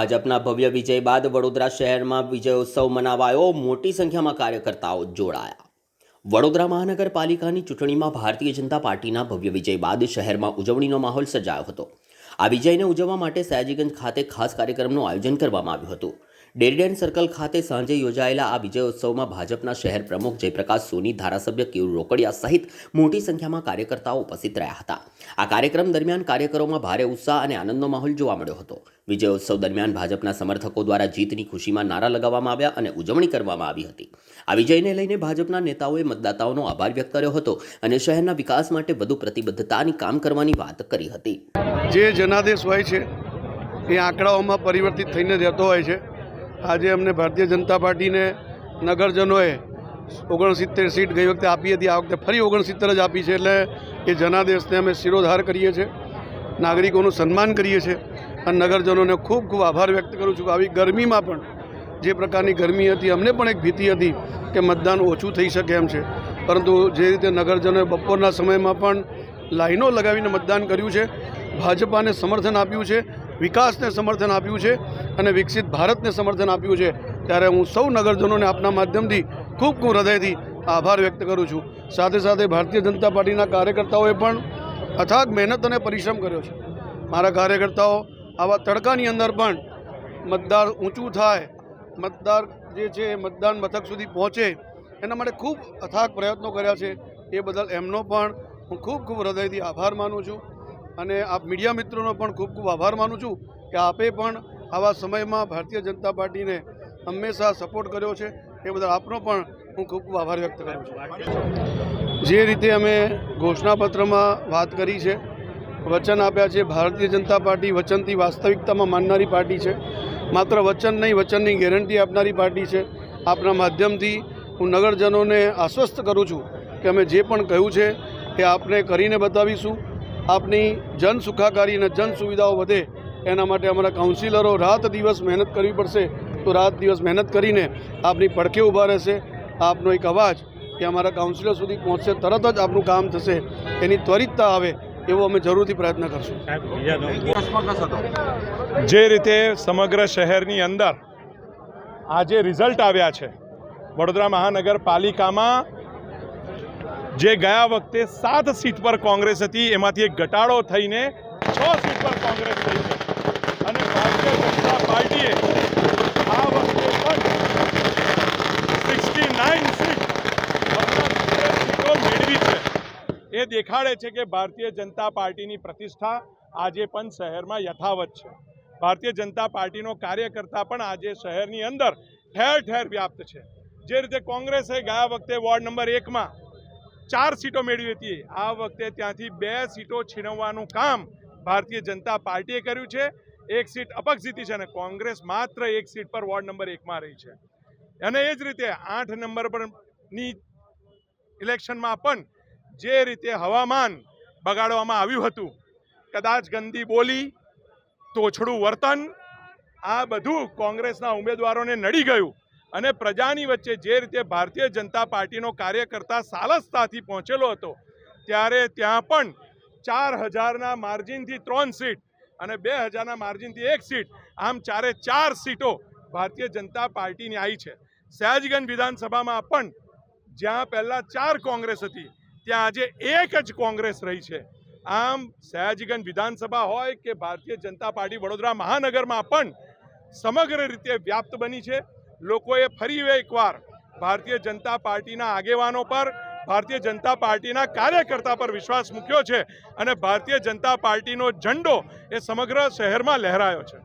ભાજપના ભવ્ય વિજય બાદ વડોદરા શહેરમાં વિજયોત્સવ મનાવાયો। મોટી સંખ્યામાં કાર્યકર્તાઓ જોડાયા। વડોદરા મહાનગરપાલિકાની ચૂંટણીમાં ભારતીય જનતા પાર્ટીના ભવ્ય વિજય બાદ શહેરમાં ઉજવણીનો માહોલ સર્જાયો હતો। આ વિજયને ઉજવવા માટે સયાજીગંજ ખાતે ખાસ કાર્યક્રમનું આયોજન કરવામાં આવ્યું હતું। ડેરીડેન સર્કલ ખાતે સાંજે યોજાયેલા આ વિજયોત્સવમાં ભાજપના શહેર પ્રમુખ જયપ્રકાશ સોની, ધારાસભ્ય કેયુર રોકડિયા સહિત મોટી સંખ્યામાં કાર્યકર્તાઓ ઉપસ્થિત રહ્યા હતા। આ કાર્યક્રમ દરમિયાન કાર્યકરોમાં ભારે ઉત્સાહ અને આનંદનો માહોલ જોવા મળ્યો હતો। વિજયોત્સવ દરમિયાન ભાજપના સમર્થકો દ્વારા જીતની ખુશીમાં નારા લગાવવામાં આવ્યા અને ઉજવણી કરવામાં આવી હતી। આ વિજયને લઈને ભાજપના નેતાઓએ મતદાતાઓનો આભાર વ્યક્ત કર્યો હતો અને શહેરના વિકાસ માટે વધુ પ્રતિબદ્ધતાની કામ કરવાની વાત કરી હતી। જે જનાદેશ હોય છે એ આંકડાઓમાં પરિવર્તિત થઈને રહેતો હોય છે। આજે અમને ભારતીય જનતા પાર્ટીને નગરજનોએ 69 સીટ ગઈ વખતે આપી હતી, આ વખતે ફરી 69 જ આપી છે। એટલે એ જનાદેશને અમે શિરોધાર કરીએ છીએ, નાગરિકોનું સન્માન કરીએ છીએ અને નગરજનોને ખૂબ ખૂબ આભાર વ્યક્ત કરું છું કે આવી ગરમીમાં પણ જે પ્રકારની ગરમી હતી, અમને પણ એક ભીતિ હતી કે મતદાન ઓછું થઈ શકે એમ છે, પરંતુ જે રીતે નગરજનોએ બપોરના સમયમાં પણ લાઈનો લગાવીને મતદાન કર્યું છે, ભાજપાને સમર્થન આપ્યું છે, વિકાસને સમર્થન આપ્યું છે અને વિકસિત ભારતને સમર્થન આપ્યું છે, ત્યારે હું સૌ નગરજનોને આપના માધ્યમથી ખૂબ ખૂબ હૃદયથી આભાર વ્યક્ત કરું છું। સાથે સાથે ભારતીય જનતા પાર્ટીના કાર્યકર્તાઓએ પણ અથાગ મહેનત અને પરિશ્રમ કર્યો છે। મારા કાર્યકર્તાઓ આવા તડકાની અંદર પણ મતદાર ઊંચું થાય, મતદાર જે છે એ મતદાન મથક સુધી પહોંચે, એના માટે ખૂબ અથાગ પ્રયત્નો કર્યા છે। એ બદલ એમનો પણ હું ખૂબ ખૂબ હૃદયથી આભાર માનું છું અને આપ મીડિયા મિત્રોનો પણ ખૂબ ખૂબ આભાર માનું છું કે આપે પણ આવા સમયમાં ભારતીય જનતા પાર્ટીને હંમેશા સપોર્ટ કર્યો છે। એ બદલ આપનો પણ હું ખૂબ ખૂબ આભાર વ્યક્ત કરું છું। જે રીતે અમે ઘોષણાપત્રમાં વાત કરી છે, વચન આપ્યા છે, ભારતીય જનતા પાર્ટી વચનથી વાસ્તવિકતામાં માનનારી પાર્ટી છે। માત્ર વચન નહીં, વચનની ગેરંટી આપનારી પાર્ટી છે। આપના માધ્યમથી હું નગરજનોને આશ્વસ્ત કરું છું કે અમે જે પણ કહ્યું છે એ આપને કરીને બતાવીશું। આપની જન સુખાકારી અને જન સુવિધાઓ વધે એના માટે અમારા કાઉન્સિલરો રાત દિવસ મહેનત કરવી પડશે, તો રાત દિવસ મહેનત કરીને આપની પડખે ઊભા રહેશે। આપનો એક અવાજ એ અમારા કાઉન્સિલર સુધી પહોંચશે, તરત જ આપનું કામ થશે, એની ત્વરિતતા આવે એવો અમે જરૂરથી પ્રયત્ન કરશું। જે રીતે સમગ્ર શહેરની અંદર આજે રિઝલ્ટ આવ્યા છે, વડોદરા મહાનગરપાલિકામાં જે ગયા વખતે 7 સીટ પર કોંગ્રેસ હતી, એમાંથી એક ઘટાડો થઈને 6 સીટ પર કોંગ્રેસ થઈ છે અને ભારતીય જનતા પાર્ટીએ આ વખતે પણ 69 સીટો મેળવી છે। એ દેખાડે છે કે ભારતીય જનતા પાર્ટીની પ્રતિષ્ઠા આજે પણ શહેરમાં યથાવત છે। ભારતીય જનતા પાર્ટીનો કાર્યકર્તા પણ આજે શહેરની અંદર ઠેર ઠેર વ્યાપ્ત છે। જે રીતે કોંગ્રેસે ગયા વખતે વોર્ડ નંબર 1માં 4 સીટો મેળવી હતી, આ વખતે ત્યાંથી 2 સીટો છીનવવાનું કામ ભારતીય જનતા પાર્ટીએ કર્યું છે। 1 સીટ અપક્ષ જીતી છે અને કોંગ્રેસ માત્ર 1 સીટ પર વોર્ડ નંબર 1માં રહી છે। અને એ જ રીતે 8 નંબર પરની ઇલેક્શનમાં પણ જે રીતે હવામાન બગાડવામાં આવ્યું હતું, કદાચ ગંદી બોલી, તોછડું વર્તન, આ બધું કોંગ્રેસના ઉમેદવારોને નડી ગયું અને પ્રજાની વચ્ચે જે રીતે ભારતીય જનતા પાર્ટીનો કાર્યકર્તા સાલસતાથી પહોંચેલો હતો, ત્યારે ત્યાં પણ 4000ના માર્જિનથી 3 સીટ અને 2000ના માર્જિનથી 1 સીટ, આમ 4 સીટો ભારતીય જનતા પાર્ટીની આવી છે। સયાજીગંજ વિધાનસભામાં પણ જ્યાં પહેલાં 4 કોંગ્રેસ હતી, ત્યાં આજે 1 જ કોંગ્રેસ રહી છે। આમ સયાજીગંજ વિધાનસભા હોય કે ભારતીય જનતા પાર્ટી વડોદરા મહાનગરમાં પણ સમગ્ર રીતે વ્યાપ્ત બની છે। લોકોએ ફરી એકવાર ભારતીય જનતા પાર્ટીના આગેવાનો પર, ભારતીય જનતા પાર્ટીના કાર્યકર્તા પર વિશ્વાસ મૂક્યો છે અને ભારતીય જનતા પાર્ટીનો ઝંડો એ સમગ્ર શહેરમાં લહેરાયો છે।